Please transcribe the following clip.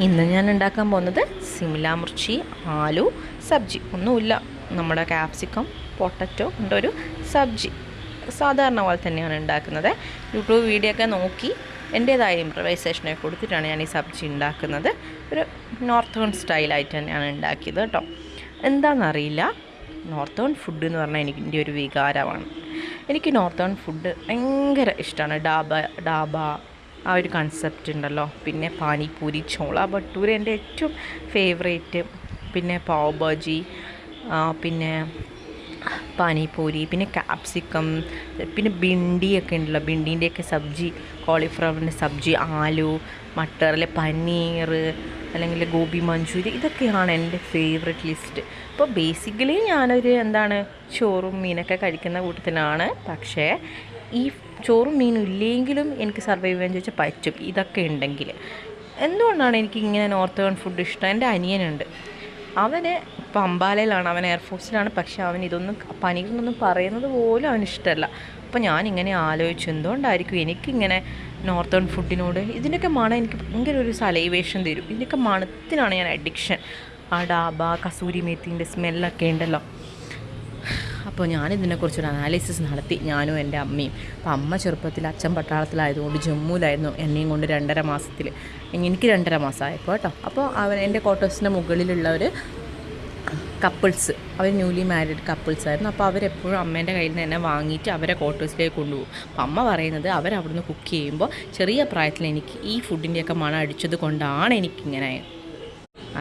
ഇന്ന് ഞാൻ ഉണ്ടാക്കാൻ പോകുന്നത് സിംല മിർച്ചി ആലു സബ്ജി. ഒന്നുമില്ല, നമ്മുടെ ക്യാപ്സിക്കം പൊട്ടറ്റോ കൊണ്ടൊരു സബ്ജി. സാധാരണ പോലെ തന്നെയാണ് ഉണ്ടാക്കുന്നത്. യൂട്യൂബ് വീഡിയോ ഒക്കെ നോക്കി എൻ്റേതായ ഇംപ്രവൈസേഷനൊക്കെ കൊടുത്തിട്ടാണ് ഞാൻ ഈ സബ്ജി ഉണ്ടാക്കുന്നത്. ഒരു നോർത്തേൺ സ്റ്റൈലായിട്ട് തന്നെയാണ് ഉണ്ടാക്കിയത് കേട്ടോ. എന്താണെന്നറിയില്ല, നോർത്തേൺ ഫുഡ് എന്ന് പറഞ്ഞാൽ എൻ്റെ ഒരു വികാരമാണ്. എനിക്ക് നോർത്തേൺ ഫുഡ് ഭയങ്കര ഇഷ്ടമാണ്. ഡാബ ആ ഒരു കൺസെപ്റ്റ് ഉണ്ടല്ലോ. പിന്നെ പാനിപൂരി, ചോള ഭട്ടൂര എൻ്റെ ഏറ്റവും ഫേവറേറ്റ്. പിന്നെ പാവ് ഭാജി, പിന്നെ പാനിപൂരി, പിന്നെ ക്യാപ്സിക്കം, പിന്നെ ബിണ്ടിയൊക്കെ ഉണ്ടല്ലോ. ബിണ്ടീൻ്റെയൊക്കെ സബ്ജി, കോളിഫ്ലവറിൻ്റെ സബ്ജി, ആലു മട്ടർ, അല്ലെ പനീർ, അല്ലെങ്കിൽ ഗോബി മഞ്ചൂരി, ഇതൊക്കെയാണ് എൻ്റെ ഫേവറേറ്റ് ലിസ്റ്റ്. അപ്പോൾ ബേസിക്കലി ഞാനൊരു ചോറും മീനൊക്കെ കഴിക്കുന്ന കൂട്ടത്തിലാണ്. പക്ഷേ ഈ ചോറും മീനും ഇല്ലെങ്കിലും എനിക്ക് സർവൈവ് ചെയ്യാൻ ചോദിച്ചാൽ പറ്റും, ഇതൊക്കെ ഉണ്ടെങ്കിൽ. എന്തുകൊണ്ടാണ് എനിക്ക് ഇങ്ങനെ നോർത്തേൺ ഫുഡ് ഇഷ്ടം? എൻ്റെ അനിയനുണ്ട്, അവന് ഇപ്പോൾ അംബാലയിലാണ്, അവൻ എയർഫോഴ്സിലാണ്. പക്ഷേ അവൻ പനീറിനൊന്നും പറയുന്നത് പോലും അവന് ഇഷ്ടമല്ല. അപ്പോൾ ഞാനിങ്ങനെ ആലോചിച്ചു, എന്തുകൊണ്ടായിരിക്കും എനിക്കിങ്ങനെ നോർത്തേൺ ഫുഡിനോട് ഇതിൻ്റെയൊക്കെ മണം എനിക്ക് ഭയങ്കര ഒരു സലൈവേഷൻ തരും. ഇതിൻ്റെയൊക്കെ മണത്തിനാണ് ഞാൻ അഡിക്ഷൻ. ആ ഡാബ, കസൂരി മേത്തിൻ്റെ സ്മെല്ലൊക്കെ ഉണ്ടല്ലോ. അപ്പോൾ ഞാനിതിനെക്കുറിച്ചൊരു അനാലിസിസ് നടത്തി, ഞാനും എൻ്റെ അമ്മയും. അപ്പോൾ അമ്മ ചെറുപ്പത്തിൽ അച്ഛൻ പട്ടാളത്തിലായതുകൊണ്ട് ജമ്മുവിലായിരുന്നു, എന്നെയും കൊണ്ട് 2.5 മാസത്തിൽ. എനിക്ക് 2.5 മാസമായപ്പോൾ കേട്ടോ. അപ്പോൾ എൻ്റെ ക്വാർട്ടേഴ്സിൻ്റെ മുകളിലുള്ളവർ കപ്പിൾസ്, അവർ ന്യൂലി മാരീഡ് കപ്പിൾസായിരുന്നു. അപ്പോൾ അവരെപ്പോഴും അമ്മേൻ്റെ കയ്യിൽ നിന്ന് തന്നെ വാങ്ങിയിട്ട് അവരെ ക്വാർട്ടേഴ്സിലേക്ക് കൊണ്ടുപോകും. അപ്പോൾ അമ്മ പറയുന്നത് അവരവിടുന്ന് കുക്ക് ചെയ്യുമ്പോൾ ചെറിയ പ്രായത്തിൽ എനിക്ക് ഈ ഫുഡിൻ്റെയൊക്കെ മണം അടിച്ചത് കൊണ്ടാണ് എനിക്കിങ്ങനെ